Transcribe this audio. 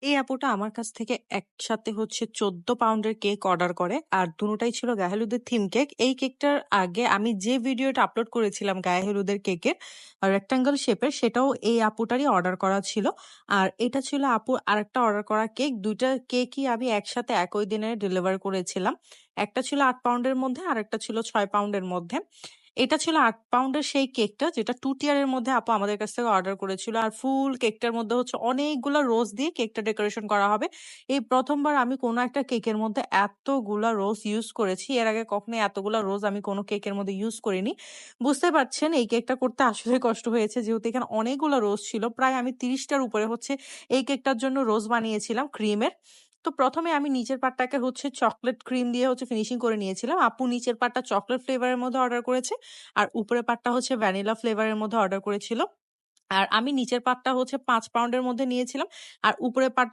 এই আপুটা আমার কাছ থেকে একসাথে হচ্ছে 14 পাউন্ডের কেক অর্ডার করে। আর দুটোটাই ছিল গায়ে হলুদের থিম কেক। এই কেকটার আগে আমি যে ভিডিওটা আপলোড করেছিলাম গায়ে হলুদের কেকের রেক্টাঙ্গেল শেপের, সেটাও এই আপুটারই অর্ডার করা ছিল। আর এটা ছিল আপুর আরেকটা অর্ডার করা কেক। দুইটা কেকই আমি একসাথে একই দিনে ডেলিভার করেছিলাম। একটা ছিল 8 পাউন্ডের মধ্যে আর একটা ছিল 6 পাউন্ডের মধ্যে। এটা ছিল 8 পাউন্ডের সেই কেকটা যেটা 2 টিয়ারের মধ্যে আপু আমাদের কাছ থেকে অর্ডার করেছিল। আর ফুল কেকটার মধ্যে হচ্ছে অনেকগুলা রোজ দিয়ে কেকটা ডেকোরেশন করা হবে। এই প্রথমবার আমি কোনো একটা কেকের মধ্যে এতগুলা রোজ ইউজ করেছি। এর আগে কখনোই এতগুলা রোজ আমি কোনো কেকের মধ্যে ইউজ করিনি। বুঝতে পারছেন এই কেকটা করতে আসলে কষ্ট হয়েছে, যেহেতু এখানে অনেকগুলা রোজ ছিল। প্রায় আমি 30টার উপরে হচ্ছে এই কেকটার জন্য রোজ বানিয়েছিলাম ক্রিমের। তো প্রথমে আমি নিচের পার্টটাকে হচ্ছে চকলেট ক্রিম দিয়ে হচ্ছে ফিনিশিং করে নিয়েছিলাম। আপু নিচের পার্টটা চকলেট ফ্লেভারের মধ্যে অর্ডার করেছে। আর উপরের পার্টটা হচ্ছে ভ্যানিলা ফ্লেভারের মধ্যে অর্ডার করেছিল। আর আমি নিচের পার্টটা হচ্ছে 5 পাউন্ডের মধ্যে নিয়েছিলাম। আর উপরের পার্টটা